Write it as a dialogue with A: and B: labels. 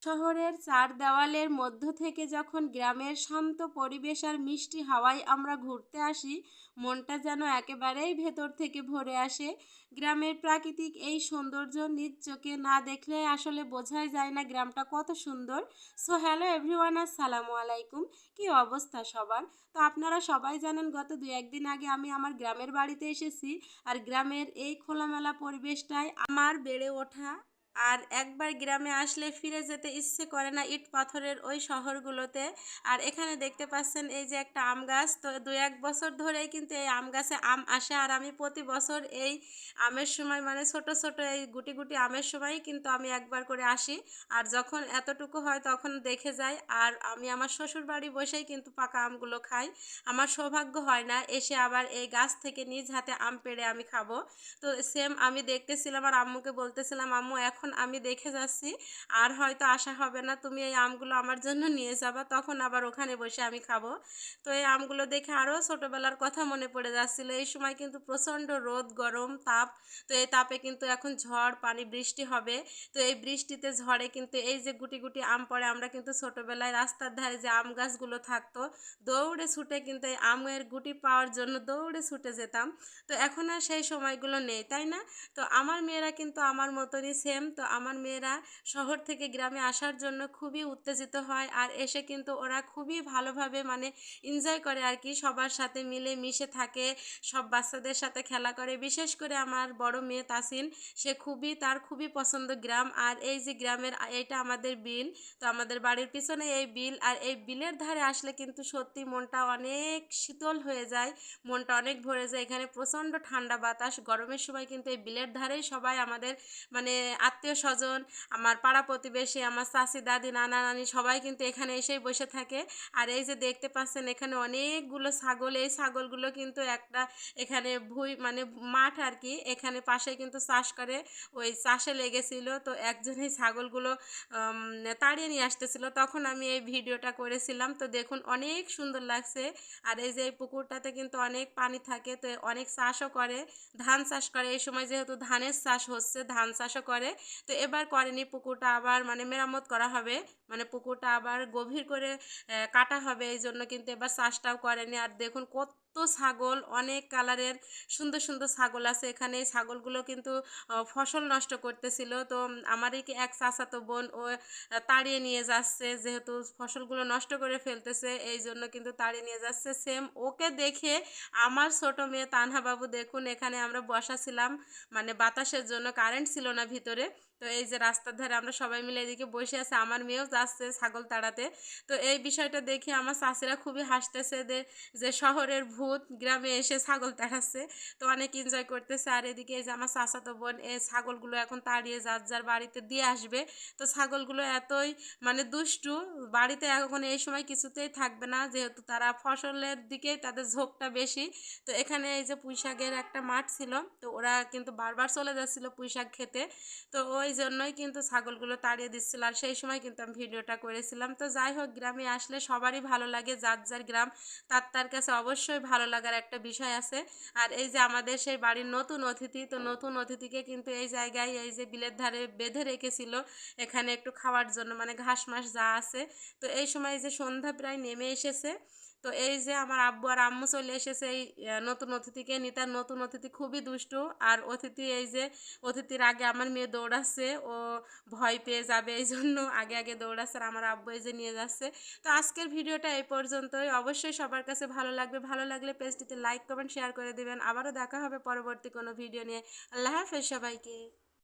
A: শহরের চার দেওয়ালের মধ্য থেকে যখন গ্রামের শান্ত পরিবেশ আর মিষ্টি হাওয়ায় আমরা ঘুরতে আসি, মনটা যেন একেবারেই ভেতর থেকে ভরে আসে। গ্রামের প্রাকৃতিক এই সৌন্দর্য নিজ চোখে না দেখলে আসলে বোঝাই যায় না গ্রামটা কত সুন্দর। সো হ্যালো এভরিওয়ান, আসসালামু আলাইকুম। কি অবস্থা সবার? তো আপনারা সবাই জানেন গত দু একদিন আগে আমি আমার গ্রামের বাড়িতে এসেছি। আর গ্রামের এই খোলামেলা পরিবেশটাই আমার বেড়ে ওঠা। আর একবার গ্রামে আসলে ফিরে যেতে ইচ্ছে করে না ইট পাথরের ওই শহরগুলোতে। আর এখানে দেখতে পাচ্ছেন এই যে একটা আম গাছ, তো 2-1 বছর ধরেই কিন্তু এই আম গাছে আম আসে। আর আমি প্রতি বছর এই আমের সময় মানে ছোট ছোট এই গুটি গুটি আমের সময়ই কিন্তু আমি একবার করে আসি। আর যখন এতটুকু হয় তখন দেখে যাই। আর আমি আমার শ্বশুর বাড়ি বসেই কিন্তু পাকা আমগুলো খাই। আমার সৌভাগ্য হয় না এসে আবার এই গাছ থেকে নিজ হাতে আম পেড়ে আমি খাবো। তো সেম আমি দেখতেছিলাম আর আম্মুকে বলতেছিলাম, আম্মু এখন আমি দেখে যাচ্ছি, আর হয়তো আসা হবে না, তুমি এই আমগুলো আমার জন্য নিয়ে যাবা, তখন আবার ওখানে বসে আমি খাবো। তো এই আমগুলো দেখে আরও ছোটোবেলার কথা মনে পড়ে যাচ্ছিলো। এই সময় কিন্তু প্রচণ্ড রোদ, গরম, তাপ। তো এই তাপে কিন্তু এখন ঝড় পানি বৃষ্টি হবে। তো এই বৃষ্টিতে ঝড়ে কিন্তু এই যে গুটি গুটি আম পড়ে, আমরা কিন্তু ছোটোবেলায় রাস্তার ধারে যে আম গাছগুলো থাকতো দৌড়ে ছুটে কিন্তু এই আমের গুটি পাওয়ার জন্য দৌড়ে ছুটে যেতাম। তো এখন আর সেই সময়গুলো নেই, তাই না? তো আমার মেয়েরা কিন্তু আমার মতনই সেম। তো আমার মেয়েরা শহর থেকে গ্রামে আসার জন্য খুবই উত্তেজিত হয়, আর এসে কিন্তু ওরা খুবই ভালোভাবে মানে এনজয় করে আর কি, সবার সাথে মিলে মিশে থাকে, সব বাচ্চাদের সাথে খেলা করে। বিশেষ করে আমার বড় মেয়ে তাসিন, সে তার খুবই পছন্দ গ্রাম। আর এই যে গ্রামের এইটা আমাদের বিল, তো আমাদের বাড়ির পিছনে এই বিল, আর এই বিলের ধারে আসলে কিন্তু সত্যি মনটা অনেক শীতল হয়ে যায়, মনটা অনেক ভরে যায়। এখানে প্রচণ্ড ঠান্ডা বাতাস। গরমের সময় কিন্তু এই বিলের ধারেই সবাই আমাদের মানে আত্মীয় স্বজন, আমার পাড়া প্রতিবেশী, আমার চাচি, দাদি, নানা, নানি সবাই কিন্তু এখানে এসেই বসে থাকে। আর এই যে দেখতে পাচ্ছেন এখানে অনেকগুলো ছাগল, এই ছাগলগুলো কিন্তু একটা এখানে মানে মাঠ আর কি, এখানে পাশে কিন্তু চাষ করে, ওই চাষে লেগেছিল। তো একজনই ছাগলগুলো তাড়িয়ে নিয়ে আসতেছিল, তখন আমি এই ভিডিওটা করেছিলাম। তো দেখুন অনেক সুন্দর লাগছে। আর এই যে এই পুকুরটাতে কিন্তু অনেক পানি থাকে, তো অনেক চাষও করে, ধান চাষ করে। এই সময় যেহেতু ধানের চাষ হচ্ছে, ধান চাষও করে। তো এবার করেনি, পুকুরটা আবার মানে মেরামত করা হবে, মানে পুকুরটা আবার গভীর করে কাটা হবে, এই জন্য কিন্তু এবার চাষটাও করেনি। আর দেখুন কত ছাগল, অনেক কালারের সুন্দর সুন্দর ছাগল আছে এখানে। এই ছাগলগুলো কিন্তু ফসল নষ্ট করতেছিল। তো আমারই কি এক চাচাতো বোন, ও তাড়িয়ে নিয়ে যাচ্ছে, যেহেতু ফসলগুলো নষ্ট করে ফেলতেছে এই জন্য কিন্তু তাড়িয়ে নিয়ে যাচ্ছে। সেম ওকে দেখে আমার ছোট মেয়ে তানহা বাবু, দেখুন এখানে আমরা বসা ছিলাম মানে বাতাসের জন্য, কারেন্ট ছিল না ভিতরে। তো এই যে রাস্তার ধারে আমরা সবাই মিলে এদিকে বসে আছে, আমার মেয়েও যাচ্ছে ছাগল তাড়াতে। তো এই বিষয়টা দেখে আমার চাচিরা খুবই হাসতেছে যে শহরের ভূত গ্রামে এসে ছাগল তাড়াচ্ছে। তো অনেক এনজয় করতেছে। আর এদিকে এই যে আমার চাচাতো বোন এই ছাগলগুলো এখন তাড়িয়ে যার যার বাড়িতে দিয়ে আসবে। তো ছাগলগুলো এতই মানে দুষ্টু, বাড়িতে এখন এই সময় কিছুতেই থাকবে না, যেহেতু তারা ফসলের দিকেই তাদের ঝোঁকটা বেশি। তো এখানে এই যে পুঁইশাকের একটা মাঠ ছিল, তো ওরা কিন্তু বারবার চলে যাচ্ছিলো পুঁইশাক খেতে। তো ওই জন্যই কিন্তু ছাগলগুলো তাড়িয়ে দিচ্ছিল, আর সেই সময় কিন্তু আমি ভিডিওটা করেছিলাম। তো যাই হোক, গ্রামে আসলে সবারই ভালো লাগে, যার যার গ্রাম তার কাছে অবশ্যই ভালো লাগার একটা বিষয় আছে। আর এই যে আমাদের সেই বাড়ির নতুন অতিথি, তো নতুন অতিথিকে কিন্তু এই জায়গায় এই যে বিলের ধারে বেঁধে রেখেছিল এখানে একটু খাওয়ার জন্য, মানে ঘাস মাস যা আছে। তো এই সময় যে সন্ধ্যা প্রায় নেমে এসেছে, তো এই যে আমার আব্বু আর আম্মু চলে এসেছে এই নতুন অতিথিকে নিতে। আর নতুন অতিথি খুবই দুষ্টু। আর অতিথি এই যে অতিথির আগে আমার মেয়ে দৌড়াচ্ছে, ও ভয় পেয়ে যাবে এই জন্য আগে আগে দৌড়াচ্ছে, আর আমার আব্বু এই যে নিয়ে যাচ্ছে। তো আজকের ভিডিওটা এই পর্যন্তই। অবশ্যই সবার কাছে ভালো লাগবে, ভালো লাগলে পেজটিতে লাইক কমেন্ট শেয়ার করে দেবেন। আবারও দেখা হবে পরবর্তী কোনো ভিডিও নিয়ে। আল্লাহ হাফেজ সবাইকে।